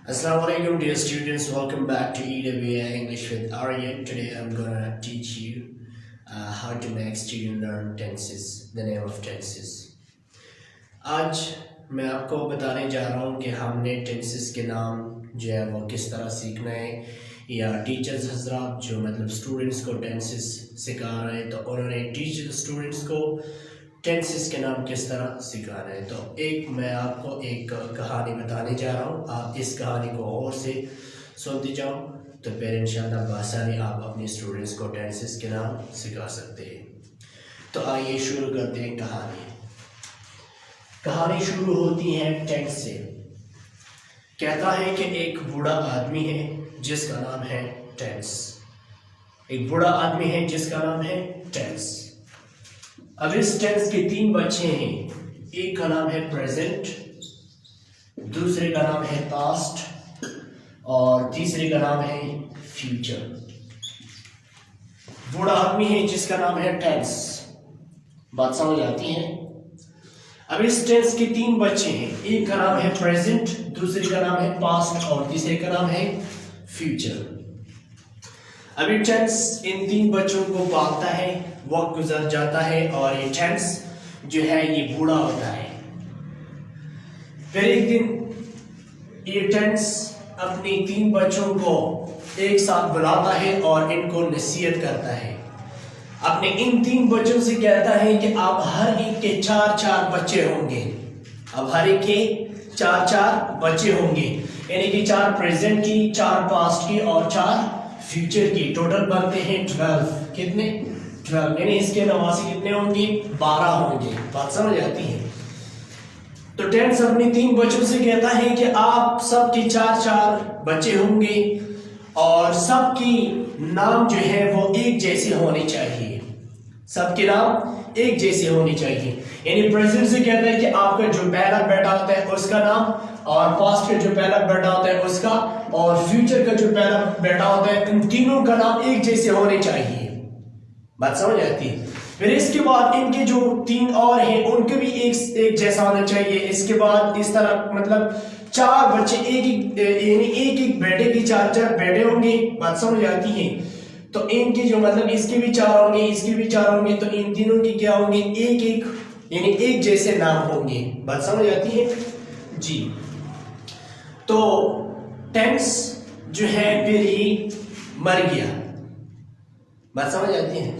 Assalamualaikum dear students, welcome back to EWA English with Aryan. Today I'm gonna teach you how to make student learn tenses, the name of tenses. आज मैं आपको बताने जा रहा हूँ कि हमने टेंसेस के नाम जो है वो किस तरह सीखना है, या टीचर्स हजरात जो मतलब स्टूडेंट्स को टेंसेस सिखा रहे हैं तो उन्होंने टीचर स्टूडेंट्स को टेंसेस के नाम किस तरह सिखाना है। तो मैं आपको एक कहानी बताने जा रहा हूँ, आप इस कहानी को और से सुनते जाओ तो फिर इंशाल्लाह बासानी आप अपने स्टूडेंट्स को टेंसेस के नाम सिखा सकते हैं। तो आइए शुरू करते हैं कहानी शुरू होती है टेंस से। कहता है कि एक बूढ़ा आदमी है जिसका नाम है टेंस। एक बूढ़ा आदमी है जिसका नाम है टेंस। अब इस टेंस के 3 बच्चे हैं, एक का नाम है प्रेजेंट, दूसरे का नाम है पास्ट और तीसरे का नाम है फ्यूचर। बूढ़ा आदमी है जिसका नाम है टेंस, बात समझ आती है। अब इस टेंस के 3 बच्चे हैं, एक का नाम है प्रेजेंट, दूसरे का नाम है पास्ट और तीसरे का नाम है फ्यूचर। अभी टेंस इन 3 बच्चों को पालता है, वक्त गुजर जाता है और ये टेंस जो है ये बूढ़ा होता है। फिर एक दिन ये टेंस अपने 3 बच्चों को एक साथ बुलाता है और इनको नसीहत करता है। अपने इन 3 बच्चों से कहता है कि आप हर एक के 4-4 बच्चे होंगे। अब हर एक के 4-4 बच्चे होंगे, यानी कि 4 प्रेजेंट की, 4 पास्ट की और 4 फ्यूचर की। टोटल बनते हैं 12। कितने? 12, यानी इसके नवासी कितने होंगे? 12 होंगे। बात समझ आती है। तो टेंस अपने 3 बच्चों से कहता है कि आप सबके 4-4 बच्चे होंगे और सबकी नाम जो है वो एक जैसे होने चाहिए। सबके नाम एक जैसे होने चाहिए। यानी प्रेजेंट से कहता है कि आपका जो पहला बेटा होता है उसका नाम, और पास्ट का जो पहला बेटा होता है उसका, और फ्यूचर का जो पहला बेटा होता है, इन तीनों का नाम एक जैसे होने चाहिए। बात समझ आती है। फिर इसके बाद इनके जो 3 और हैं उनके भी एक जैसा होना चाहिए। इसके बाद इस तरह मतलब 4 बच्चे एक बेटे की 4-4 बेटे होंगे। बात समझ आती है। तो इनके जो मतलब इसके भी 4 होंगे, इसके भी 4 होंगे, तो इन तीनों के क्या होंगे? एक यानी एक जैसे नाम होंगे। बात समझ आती है जी। तो टेंस जो है फिर ये मर गया। बात समझ आती है।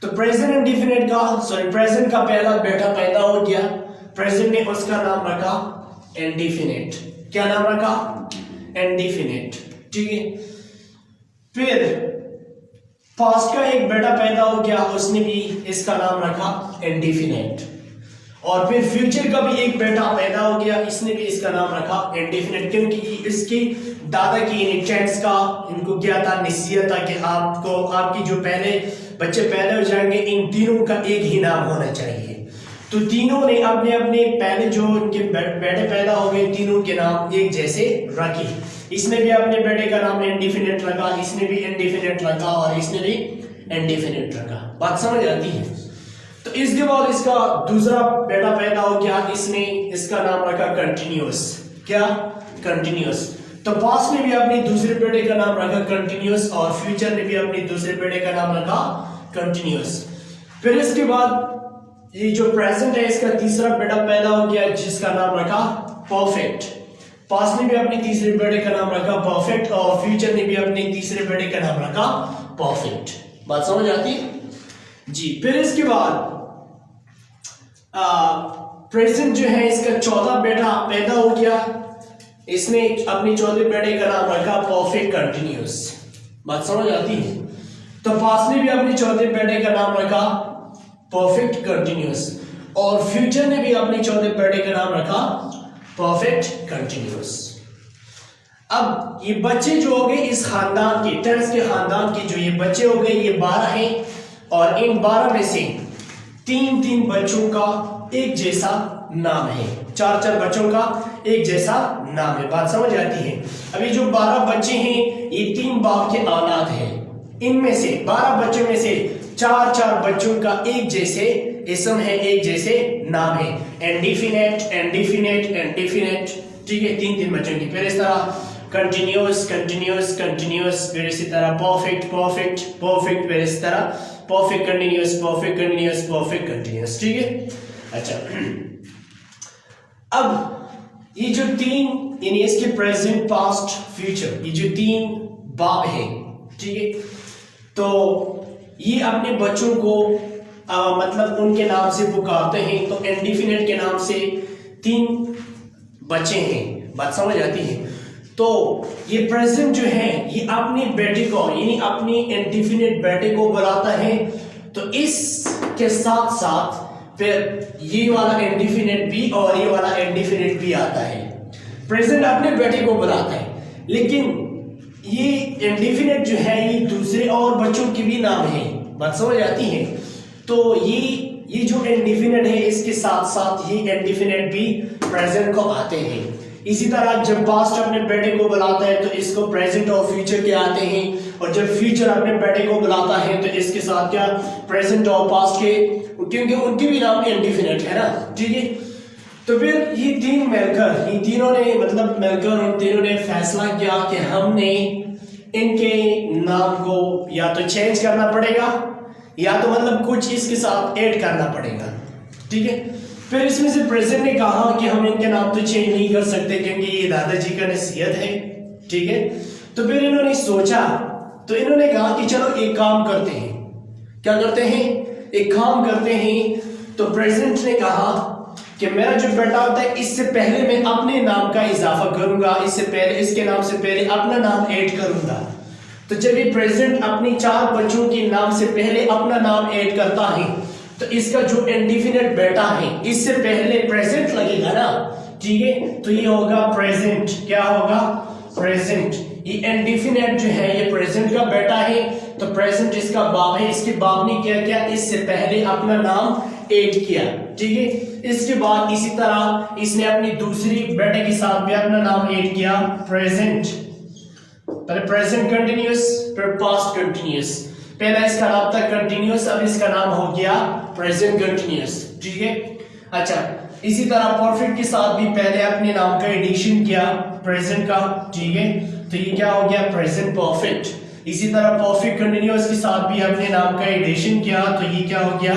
तो प्रेजेंट इंडेफिनिट प्रेजेंट का पहला बेटा पैदा हो गया। प्रेजेंट ने उसका नाम रखा इंडेफिनिट। क्या नाम रखा? इंडेफिनिट। ठीक है। फिर पास्ट का एक बेटा पैदा हो गया, उसने भी इसका नाम रखा इंडेफिनिट। और फिर फ्यूचर का भी एक बेटा पैदा हो गया, इसने भी इसका नाम रखा इंडेफिनिट, क्योंकि इसके दादा की टेंस का इनको क्या था? नसीहत था कि आपको आपकी जो पहले बच्चे पैदा हो जाएंगे इन तीनों का एक ही नाम होना चाहिए। तो तीनों ने अपने अपने पहले जो इनके बेटे पैदा हो गए तीनों के नाम एक जैसे रखे। इसने भी अपने बेटे का नाम इंडेफिनिट रखा, इसने भी इंडेफिनिट रखा और इसने भी इंडेफिनिट रखा। बात समझ आती है। तो इसके बाद इसका दूसरा बेटा पैदा हो गया, इसने इसका नाम रखा कंटिन्यूअस। क्या? कंटिन्यूअस। तो पास्ट ने भी अपने दूसरे बेटे का नाम रखा कंटिन्यूअस और फ्यूचर ने भी अपने दूसरे बेटे का नाम रखा कंटिन्यूअस। फिर इसके बाद ये जो प्रेजेंट है इसका तीसरा बेटा पैदा हो गया जिसका नाम रखा परफेक्ट। पास्ट ने भी अपने तीसरे बेटे का नाम रखा परफेक्ट और फ्यूचर ने भी अपने तीसरे बेटे का नाम रखा परफेक्ट। बात समझ आती है जी। फिर इसके बाद प्रेजेंट जो है इसका 14 बेटा पैदा हो गया, इसने अपने 14 बेटे का नाम रखा परफेक्ट कंटिन्यूअस। बात समझ आती है। तो पास्ट ने भी अपने 14 बेटे का नाम रखा परफेक्ट कंटिन्यूअस और फ्यूचर ने भी अपने 14 बेटे का नाम रखा परफेक्ट कंटिन्यूअस। अब ये बच्चे जो हो गए इस खानदान के, टेंस के खानदान के जो ये बच्चे हो गए ये 12 हैं और इन 12 में से 3-3 बच्चों का एक जैसा नाम है। 4-4 बच्चों का एक जैसा नाम है। बात समझ आती है। अभी जो 12 बच्चे हैं ये 3 बाप के औलाद हैं। इनमें से 12 बच्चों में से 4-4 बच्चों का एक जैसे इसम है, एक जैसे नाम है। इंडेफिनिट इंडेफिनिट इंडेफिनिट ठीक है, तीन तीन बच्चों की। फिर इस तरह कंटिन्यूस कंटिन्यूस कंटिन्यूस, फिर इसी तरह परफेक्ट परफेक्ट परफेक्ट, फिर इस तरह perfect continuous perfect continuous perfect continuous, ठीक है। अच्छा, अब ये जो तीन यानी इसके प्रेजेंट पास्ट फ्यूचर, ये जो तीन बाब हैं, ठीक है, तो ये अपने बच्चों को मतलब उनके नाम से पुकारते हैं। तो इंडेफिनिट के नाम से तीन बच्चे हैं, बात समझ आती है। तो ये प्रेजेंट जो है ये अपने बेटे को यानी अपनी इंडेफिनिट बेटे को बुलाता है। तो इसके साथ साथ फिर ये वाला इंडेफिनिट भी और ये वाला इंडेफिनिट भी आता है। प्रेजेंट अपने बेटे को बुलाता है, लेकिन ये इंडेफिनिट जो है ये दूसरे और बच्चों के भी नाम है, बात समझ आती है। तो ये जो इंडेफिनिट है इसके साथ साथ ये इंडेफिनिट भी प्रेजेंट को आते हैं। इसी तरह जब पास्ट अपने बेटे को बुलाता है तो इसको प्रेजेंट और फ्यूचर के आते हैं, और जब फ्यूचर अपने बेटे को बुलाता है तो इसके साथ क्या प्रेजेंट और पास्ट के, क्योंकि उनके भी नाम इंडेफिनिट है ना, ठीक है। तो फिर ये तीन मिलकर, ये तीनों ने मतलब मिलकर उन तीनों ने फैसला किया कि हमने इनके नाम को या तो चेंज करना पड़ेगा या तो मतलब कुछ इसके साथ ऐड करना पड़ेगा, ठीक है। फिर इसमें से प्रेजेंट ने कहा कि हम इनके नाम तो चेंज नहीं कर सकते क्योंकि ये दादाजी का नसीहत है, ठीक है। तो फिर इन्होंने सोचा, तो इन्होंने कहा कि चलो एक काम करते हैं। क्या करते हैं? एक काम करते हैं। तो प्रेजेंट ने कहा कि मेरा जो बेटा होता है इससे पहले मैं अपने नाम का इजाफा करूंगा, इससे पहले इसके नाम से पहले अपना नाम ऐड करूंगा। तो जब ये प्रेजेंट अपनी चार बच्चों के नाम से पहले अपना नाम ऐड करता है तो इसका जो इंडेफिनिट बेटा है इससे पहले प्रेजेंट लगेगा ना, ठीक है। तो ये होगा प्रेजेंट, क्या होगा? प्रेजेंट। ये इंडेफिनिट जो है ये प्रेजेंट का बेटा है, तो प्रेजेंट इसका बाप है। इसके बाप ने क्या किया? इससे पहले अपना नाम ऐड किया, ठीक है। इसके बाद इसी तरह इसने अपनी दूसरी बेटे के साथ भी अपना नाम ऐड किया, प्रेजेंट। पहले प्रेजेंट कंटिन्यूअस, फिर पास्ट कंटिन्यूअस। पहला इसका नाम था कंटिन्यूअस, अब इसका नाम हो गया प्रेजेंट कंटिन्यूअस, ठीक है। अच्छा, इसी तरह परफेक्ट के साथ भी पहले अपने नाम का एडिशन किया प्रेजेंट का, ठीक है। तो ये क्या हो गया? Present perfect. इसी तरह परफेक्ट कंटिन्यूअस के साथ भी अपने नाम का एडिशन किया, तो ये क्या हो गया?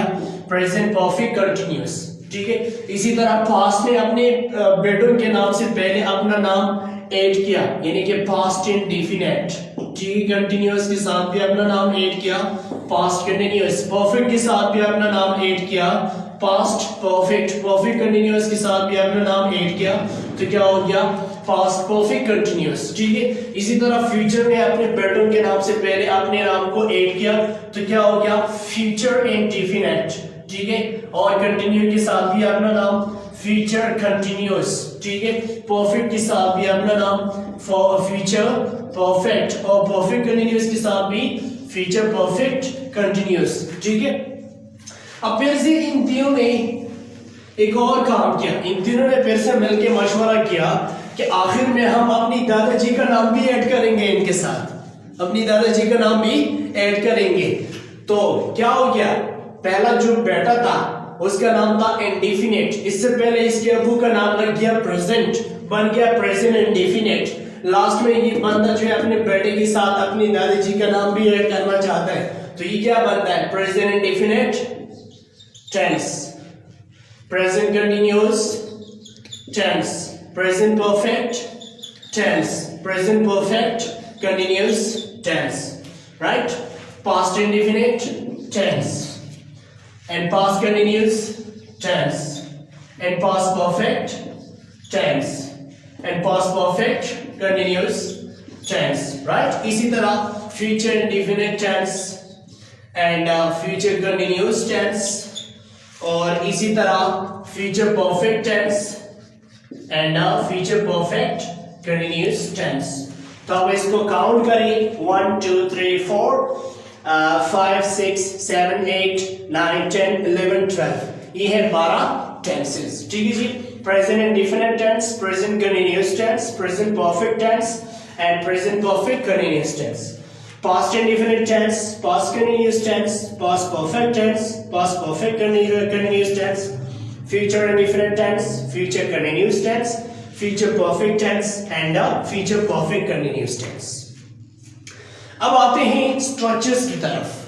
प्रेजेंट परफेक्ट कंटिन्यूअस, ठीक है। इसी तरह पास्ट ने अपने बेटों के नाम से पहले अपना नाम ऐड किया, यानी कि पास्ट इंडेफिनिट, ठीक है। कंटिन्यूअस के साथ भी अपना नाम ऐड किया, पास्ट कंटिन्यूअस। परफेक्ट के साथ भी अपना नाम ऐड किया, पास्ट परफेक्ट। परफेक्ट कंटिन्यूअस के साथ भी अपना नाम ऐड किया, तो क्या हो गया? पास्ट परफेक्ट कंटिन्यूअस, ठीक है। इसी तरह फ्यूचर ने अपने बेटों के नाम से पहले अपने नाम को ऐड किया, तो क्या हो गया? फ्यूचर इंडेफिनिट, ठीक है। और कंटिन्यू के साथ भी अपना नाम फ्यूचर कंटिन्यूअस, ठीक है। परफेक्ट के साथ भी अपना नाम फ्यूचर परफेक्ट, और परफेक्ट कंटिन्यूअस के साथ भी फ्यूचर परफेक्ट कंटिन्यूअस, ठीक है। अब फिर से इन तीनों ने एक और काम किया। इन तीनों ने फिर से मिलकर मशवरा किया कि आखिर में हम अपनी दादाजी का नाम भी ऐड करेंगे, इनके साथ अपनी दादाजी का नाम भी ऐड करेंगे। तो क्या हो गया? पहला जो बेटा था उसका नाम था इंडेफिनिट, इससे पहले इसके अबू का नाम लग गया प्रेजेंट, बन गया प्रेजेंट इंडेफिनिट। लास्ट में ये बंदा जो है अपने बेटे के साथ अपनी दादाजी का नाम भी ऐड करना चाहता है, तो ये क्या बनता है? Present indefinite tense, present continuous tense, present perfect tense, present perfect continuous tense, right. Past indefinite tense, and past continuous tense, and past perfect tense, and past perfect continuous tense, right? इसी तरह future indefinite tense and future continuous tense, और इसी तरह future perfect tense and future perfect continuous tense। तो अब इसको count करें, 1 2 3 4 5 6 7 8 9 10 11 12, ये है 12 टेंसेस, ठीक है जी। Present indefinite tense, present continuous tense, present perfect tense and present perfect continuous tense. Past indefinite tense, past continuous tense, past perfect tense, past perfect continuous tense, future indefinite tense, future continuous tense, future perfect tense and future perfect continuous tense. अब आते हैं structures की तरफ।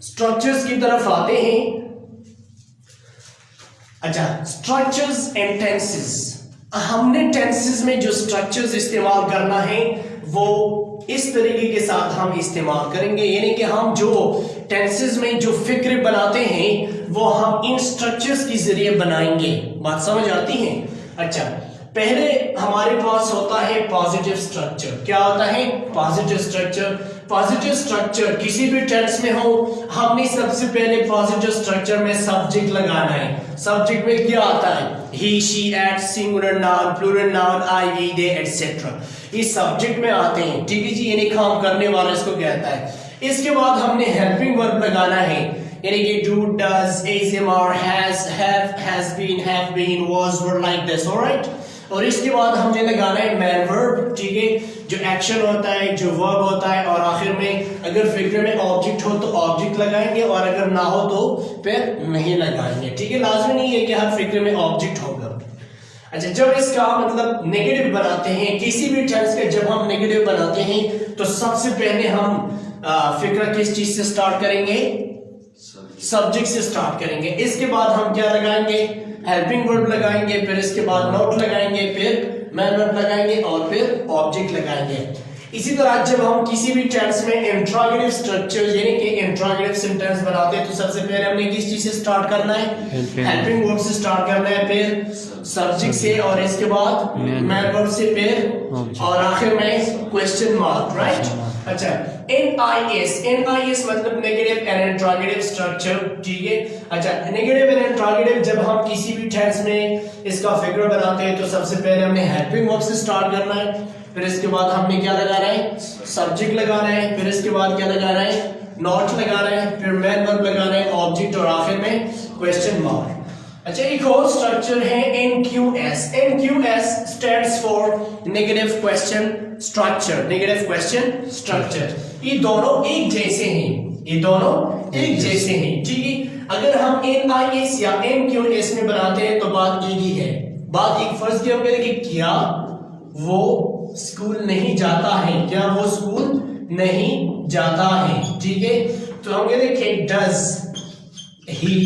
Structures की तरफ आते हैं। अच्छा, स्ट्रक्चर्स एंड टेंसेस। हमने टेंसेस में जो स्ट्रक्चर्स इस्तेमाल करना है वो इस तरीके के साथ हम इस्तेमाल करेंगे, यानी कि हम जो टेंसेस में जो फिक्र बनाते हैं वो हम इन स्ट्रक्चर्स के जरिए बनाएंगे। बात समझ आती है? अच्छा, पहले हमारे पास होता है पॉजिटिव स्ट्रक्चर। क्या होता है? Positive structure. पॉजिटिव स्ट्रक्चर किसी भी टेंस में हो, हमने सबसे पहले पॉजिटिव स्ट्रक्चर में सब्जेक्ट लगाना है। सब्जेक्ट में क्या आता है? He, she, it, singular noun, plural noun, I, we, they, etcetera. ये सब्जेक्ट में आते हैं, ठीक है जी, यानी काम करने वाला इसको कहता है। इसके बाद हमने हेल्पिंग वर्ब लगाना है, यानी कि do, does, is, am, are, has, have, has been, was, were, like this, alright. और इसके बाद हमने लगाना है मैन वर्ब, ठीक है, जो एक्शन होता है, जो वर्ब होता है, और आखिर में अगर फिक्र में ऑब्जेक्ट हो तो ऑब्जेक्ट लगाएंगे और अगर ना हो तो फिर नहीं लगाएंगे, ठीक है। लाजमी नहीं है कि हर फिक्र में ऑब्जेक्ट होगा। अच्छा, जब इसका मतलब नेगेटिव बनाते हैं, किसी भी टेंस का जब हम नेगेटिव बनाते हैं तो सबसे पहले हम फिक्र किस चीज से स्टार्ट करेंगे? सब्जेक्ट से स्टार्ट करेंगे। इसके बाद हम क्या लगाएंगे? हेल्पिंग वर्ब लगाएंगे, फिर इसके बाद नोट लगाएंगे, फिर मैन वर्ब लगाएंगे और फिर ऑब्जेक्ट लगाएंगे। इसी तरह जब हम किसी भी टेंस में इंट्रोगेटिव स्ट्रक्चर यानी कि इंट्रोगेटिव सेंटेंस बनाते हैं तो सबसे पहले हमने किस चीज से स्टार्ट करना है? हेल्पिंग वर्ब से स्टार्ट करना है, फिर सब्जेक्ट से, और इसके बाद मैन वर्ब से, फिर और आखिर में क्वेश्चन मार्क, राइट। अच्छा, NIS मतलब नेगेटिव एंड इंट्रोगेटिव स्ट्रक्चर, ठीक है। अच्छा, नेगेटिव एंड इंट्रोगेटिव जब हम किसी भी टेंस में इसका फिगर बनाते हैं तो सबसे पहले हमने हेल्पिंग वर्ब से स्टार्ट करना है, फिर इसके बाद हमने क्या लगाना है? सब्जेक्ट लगाना है, फिर इसके बाद क्या लगाना है? नॉट लगाना है, फिर मैन वर्ब लगाना है, ऑब्जेक्ट, और आखिर में क्वेश्चन मार्क। अच्छा, एक और स्ट्रक्चर है NQS। NQS stands for negative question structure. Negative question structure, ये दोनों एक जैसे हैं, ये दोनों एक जैसे हैं, ठीक है। अगर हम NIS या NQS में बनाते हैं तो बात एक ही है। बात एक, फर्ज किया हमने कि क्या वो स्कूल नहीं जाता है, क्या वो स्कूल नहीं जाता है, ठीक है। तो हम कहते हैं does he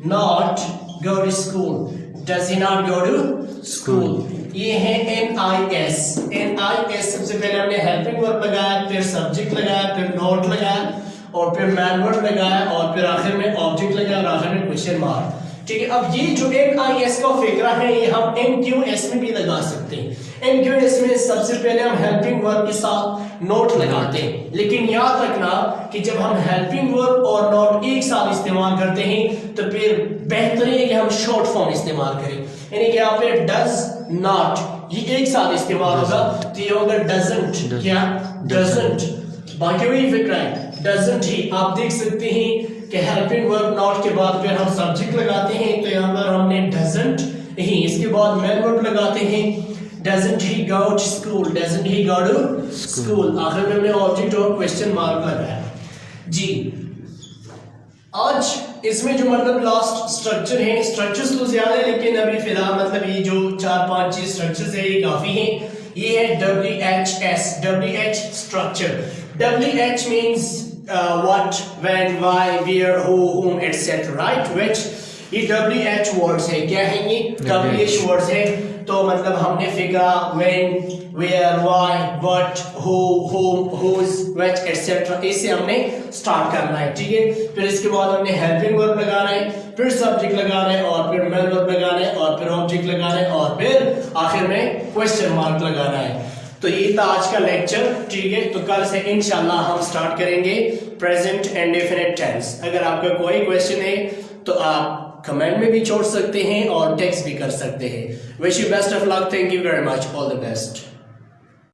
not go to school, does he not go to school। ये है NIS। NIS सबसे पहले हमने हेल्पिंग वर्ब लगाया, फिर सब्जेक्ट लगाया, फिर नोट लगाया, और फिर मैन वर्ब लगाया, और फिर आखिर में ऑब्जेक्ट लगाया, और आखिर में क्वेश्चन मार्क, ठीक है। अब ये जो NIS का फिक्रा है ये हम NQS में भी लगा सकते हैं। NQS में सबसे पहले हम हेल्पिंग वर्ब के साथ नोट लगाते हैं, लेकिन याद रखना कि जब हम हेल्पिंग वर्ब और नोट एक साथ इस्तेमाल करते हैं तो फिर बेहतर है कि हम शॉर्ट फॉर्म इस्तेमाल करें, यानी कि यहाँ पे डज नॉट ये एक साथ इस्तेमाल होगा, तो ये होगा डजंट। क्या? डजंट। बाकी वही फिक्र है, डजंट ही। आप देख सकते हैं कि हेल्पिंग वर्ब नॉट के बाद फिर हम सब्जेक्ट लगाते हैं, तो यहाँ पर हमने डजंट ही, इसके बाद मैन वर्ब लगाते हैं, doesn't he go to school, doesn't he go to school, आखिर में हमने ऑब्जेक्ट और क्वेश्चन मार्क लगाया जी। आज इसमें जो मतलब लास्ट स्ट्रक्चर है, स्ट्रक्चर्स तो ज्यादा है लेकिन अभी फिलहाल मतलब ये जो 4-5 चीज स्ट्रक्चर्स है ये काफी है। ये है WHS, WH structure. WH means what, when, why, where, who, whom, etc. right? Which ये WH वर्ड्स है। क्या है ये? WH वर्ड्स है। तो मतलब हमने figure when, where, why, what, who, whom, whose, which, etc. इसे हमने स्टार्ट करना है, ठीक है। फिर इसके बाद हमने हेल्पिंग वर्ब लगाना है, फिर सब्जेक्ट लगाना है, और फिर मैन वर्ब लगाना है, और फिर ऑब्जेक्ट लगाना है, और फिर आखिर में क्वेश्चन मार्क लगाना है। तो ये था आज का लेक्चर, ठीक है। तो कल से इंशाल्लाह हम स्टार्ट करेंगे प्रेजेंट एंड डेफिनेट टेंस। अगर आपका कोई क्वेश्चन है तो आप कमेंट में भी छोड़ सकते हैं और टेक्स्ट भी कर सकते हैं। Wish you best of luck, thank you very much, all the best.